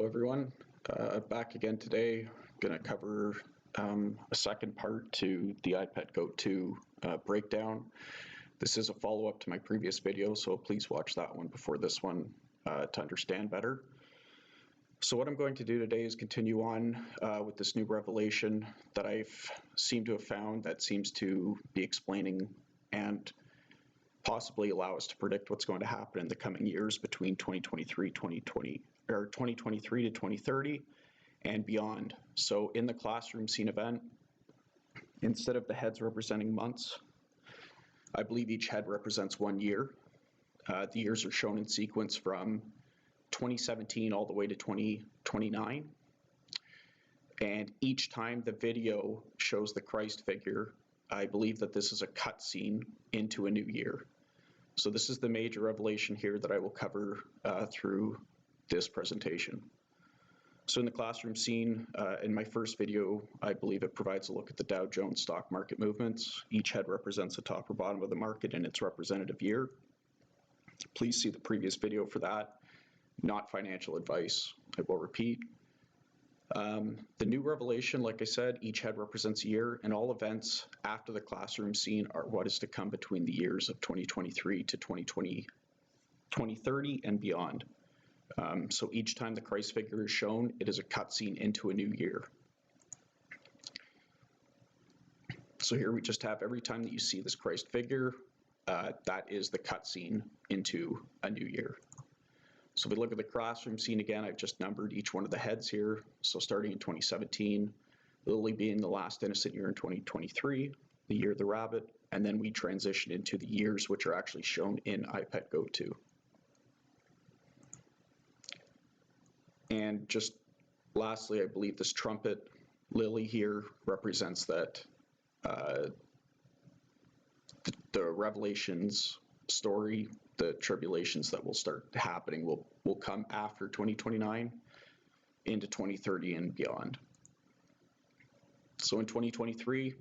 Hello everyone, back again today. Going to cover a second part to the iPet Goat 2 breakdown. This is a follow-up to my previous video, so please watch that one before this one to understand better. So what I'm going to do today is continue on with this new revelation that I've seemed to have found that seems to be explaining and possibly allow us to predict what's going to happen in the coming years between 2023 to 2030 and beyond. So in the classroom scene event, instead of the heads representing months, I believe each head represents 1 year. The years are shown in sequence from 2017 all the way to 2029. And each time the video shows the Christ figure, I believe that this is a cut scene into a new year. So this is the major revelation here that I will cover through this presentation. So in the classroom scene, in my first video, I believe it provides a look at the Dow Jones stock market movements. Each head represents the top or bottom of the market in its representative year. Please see the previous video for that. Not financial advice, I will repeat. The new revelation, like I said, each head represents a year, and all events after the classroom scene are what is to come between the years of 2023 to 2030 and beyond. So each time the Christ figure is shown, it is a cutscene into a new year. So here we just have every time that you see this Christ figure, that is the cutscene into a new year. So if we look at the classroom scene again, I've just numbered each one of the heads here. So starting in 2017, Lily being the last innocent year in 2023, the year of the rabbit, and then we transition into the years which are actually shown in iPet Goat 2. And just lastly, I believe this trumpet Lily here represents that the Revelations story, the tribulations that will start happening will come after 2029 into 2030 and beyond. So in 2023,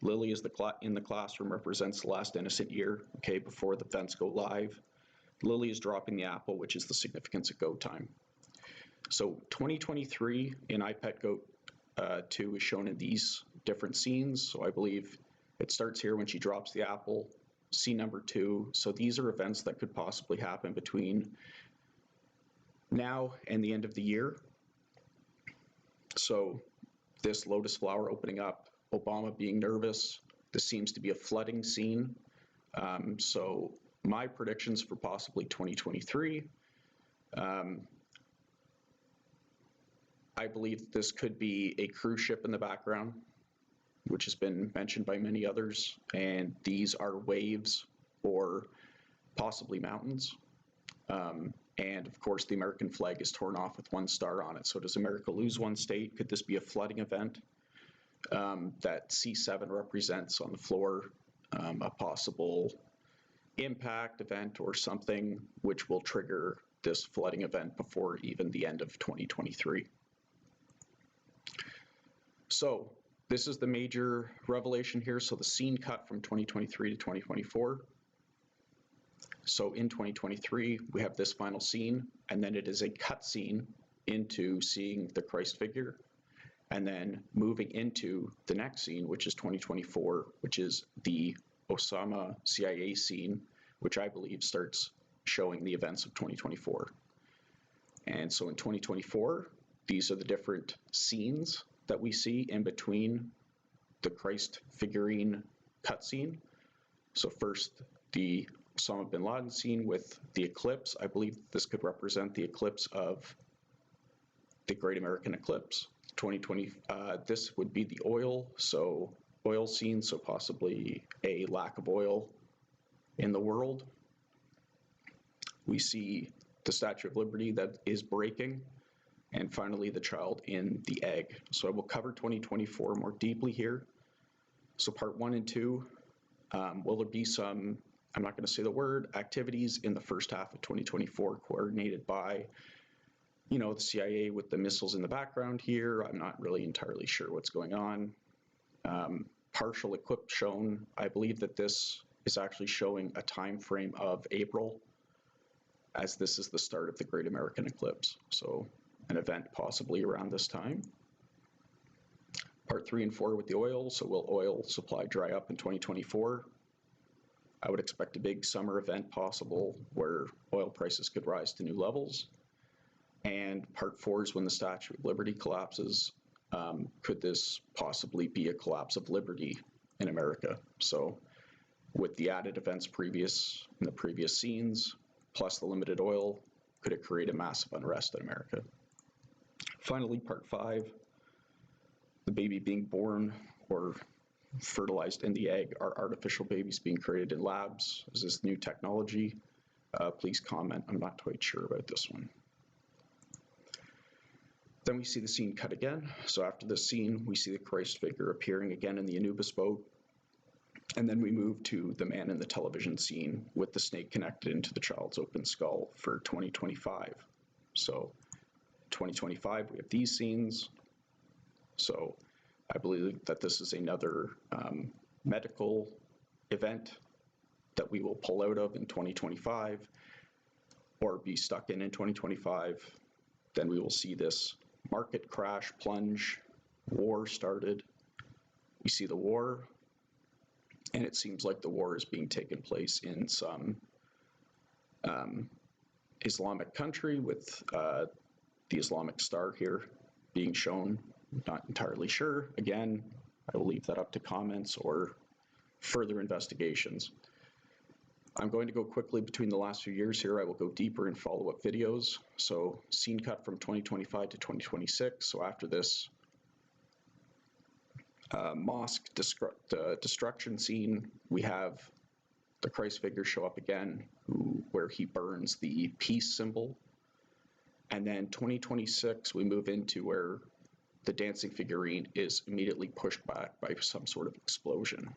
Lily is in the classroom, represents the last innocent year, okay, before the events go live. Lily is dropping the apple, which is the significance of go time. So 2023 in iPet Goat 2 is shown in these different scenes. So I believe it starts here when she drops the apple, scene number 2. So these are events that could possibly happen between now and the end of the year. So this lotus flower opening up, Obama being nervous, this seems to be a flooding scene. So my predictions for possibly 2023, I believe this could be a cruise ship in the background, which has been mentioned by many others, and these are waves or possibly mountains. And of course, the American flag is torn off with 1 star on it. So does America lose 1 state? Could this be a flooding event that C7 represents on the floor, a possible impact event or something which will trigger this flooding event before even the end of 2023? So this is the major revelation here. So the scene cut from 2023 to 2024. So in 2023, we have this final scene, and then it is a cut scene into seeing the Christ figure, and then moving into the next scene, which is 2024, which is the Osama CIA scene, which I believe starts showing the events of 2024. And so in 2024, these are the different scenes that we see in between the Christ figurine cutscene. So first, the Osama bin Laden scene with the eclipse. I believe this could represent the eclipse of the Great American Eclipse. 2020, this would be the oil scene, so possibly a lack of oil in the world. We see the Statue of Liberty that is breaking, and finally the child in the egg. So I will cover 2024 more deeply here. So part 1 and 2, will there be some, I'm not going to say the word, activities in the first half of 2024 coordinated by, the CIA with the missiles in the background here? I'm not really entirely sure what's going on. Partial eclipse shown. I believe that this is actually showing a time frame of April, as this is the start of the Great American Eclipse. So an event possibly around this time. Part 3 and 4 with the oil, so will oil supply dry up in 2024? I would expect a big summer event possible where oil prices could rise to new levels. And part 4 is when the Statue of Liberty collapses. Could this possibly be a collapse of liberty in America? So with the added events in the previous scenes, plus the limited oil, could it create a massive unrest in America? Finally, part 5, the baby being born or fertilized in the egg. Are artificial babies being created in labs? Is this new technology? Please comment. I'm not quite sure about this one. Then we see the scene cut again. So after this scene, we see the Christ figure appearing again in the Anubis boat. And then we move to the man in the television scene with the snake connected into the child's open skull for 2025. So 2025, we have these scenes. So I believe that this is another medical event that we will pull out of in 2025 or be stuck in 2025. Then we will see this market crash, plunge, war started. We see the war, and it seems like the war is being taken place in some Islamic country with the Islamic star here being shown. Not entirely sure. Again, I will leave that up to comments or further investigations. I'm going to go quickly between the last few years here. I will go deeper in follow-up videos. So scene cut from 2025 to 2026. So after this mosque destruction scene, we have the Christ figure show up again, where he burns the peace symbol. And then 2026, we move into where the dancing figurine is immediately pushed back by some sort of explosion.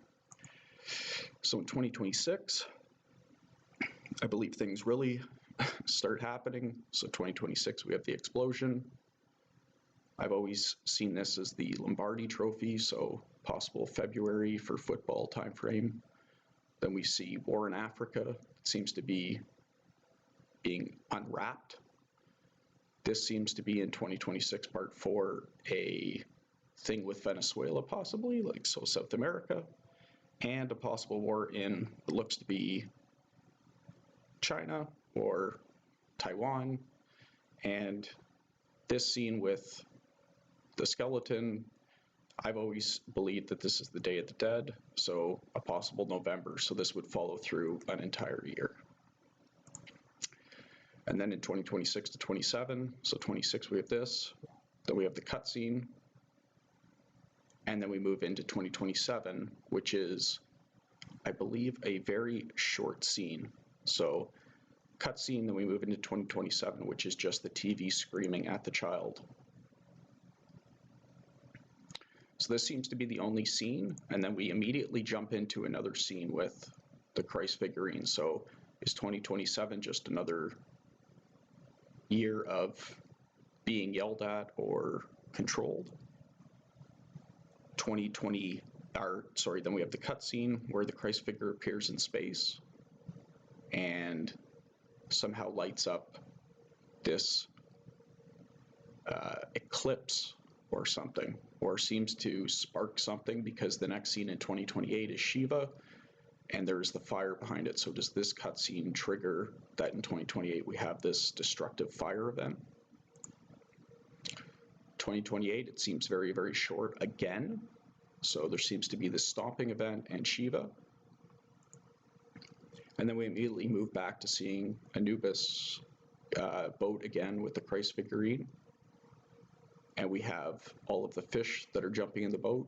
So in 2026, I believe things really start happening. So 2026, we have the explosion. I've always seen this as the Lombardi Trophy, so possible February for football timeframe. Then we see war in Africa. It seems to be being unwrapped. This seems to be in 2026 part 4, a thing with Venezuela possibly, like so South America, and a possible war in what looks to be China or Taiwan. And this scene with the skeleton, I've always believed that this is the Day of the Dead, so a possible November, so this would follow through an entire year. And then in 2026 to 27, so 26 we have this, then we have the cutscene, and then we move into 2027, which is, I believe, a very short scene. So cutscene, then we move into 2027, which is just the TV screaming at the child. So this seems to be the only scene, and then we immediately jump into another scene with the Christ figurine. So is 2027 just another year of being yelled at or controlled? Then we have the cutscene where the Christ figure appears in space and somehow lights up this eclipse or something, or seems to spark something, because the next scene in 2028 is Shiva, and there's the fire behind it. So does this cutscene trigger that in 2028 we have this destructive fire event? 2028, it seems very, very short again. So there seems to be this stomping event and Shiva. And then we immediately move back to seeing Anubis boat again with the Christ figurine. And we have all of the fish that are jumping in the boat.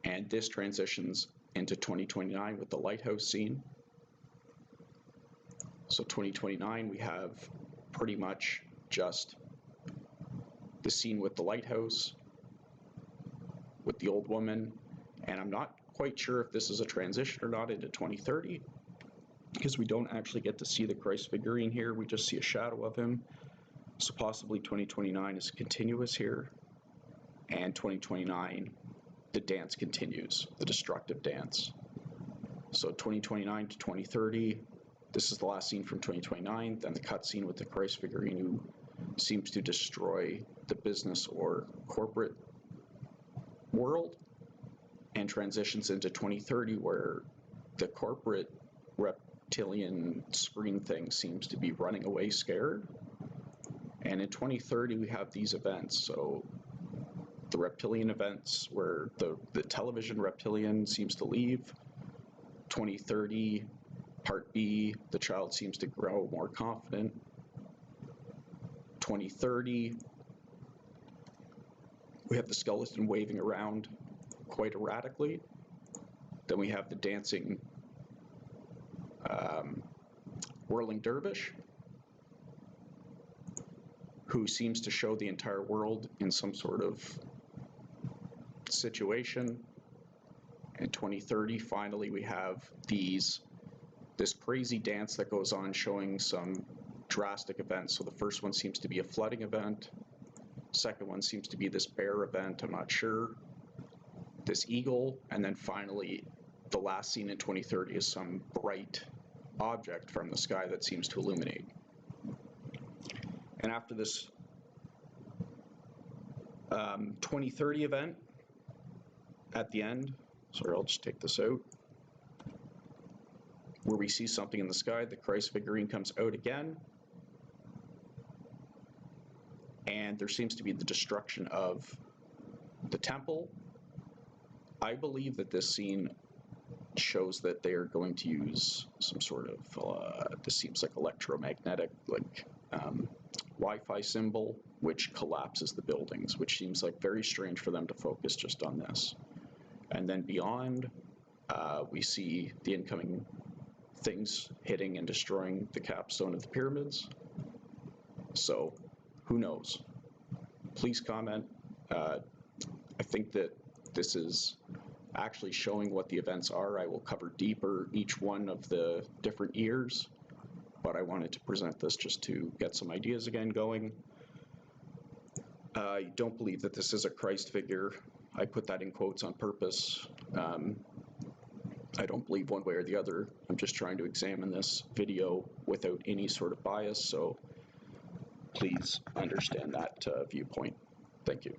And this transitions into 2029 with the lighthouse scene. So 2029, we have pretty much just the scene with the lighthouse, with the old woman, and I'm not quite sure if this is a transition or not into 2030, because we don't actually get to see the Christ figurine here, we just see a shadow of him. So possibly 2029 is continuous here, and 2029, the dance continues, the destructive dance. So 2029 to 2030, this is the last scene from 2029, then the cutscene with the Christ figurine who seems to destroy the business or corporate world, and transitions into 2030 where the corporate reptilian screen thing seems to be running away scared. And in 2030 we have these events. So the reptilian events where the television reptilian seems to leave. 2030, part B, the child seems to grow more confident. 2030, we have the skeleton waving around quite erratically. Then we have the dancing, whirling dervish, who seems to show the entire world in some sort of situation. In 2030, finally, we have this crazy dance that goes on showing some drastic events. So the first one seems to be a flooding event. Second one seems to be this bear event, I'm not sure. This eagle, and then finally, the last scene in 2030 is some bright object from the sky that seems to illuminate. And after this 2030 event, at the end, sorry, I'll just take this out, where we see something in the sky, the Christ figurine comes out again, and there seems to be the destruction of the temple. I believe that this scene shows that they are going to use some sort of, this seems like electromagnetic, like Wi-Fi symbol, which collapses the buildings, which seems like very strange for them to focus just on this. And then beyond, we see the incoming things hitting and destroying the capstone of the pyramids. So who knows? Please comment. I think that this is actually showing what the events are. I will cover deeper each one of the different years, but I wanted to present this just to get some ideas again going. I don't believe that this is a Christ figure. I put that in quotes on purpose. I don't believe one way or the other. I'm just trying to examine this video without any sort of bias, so please understand that viewpoint. Thank you.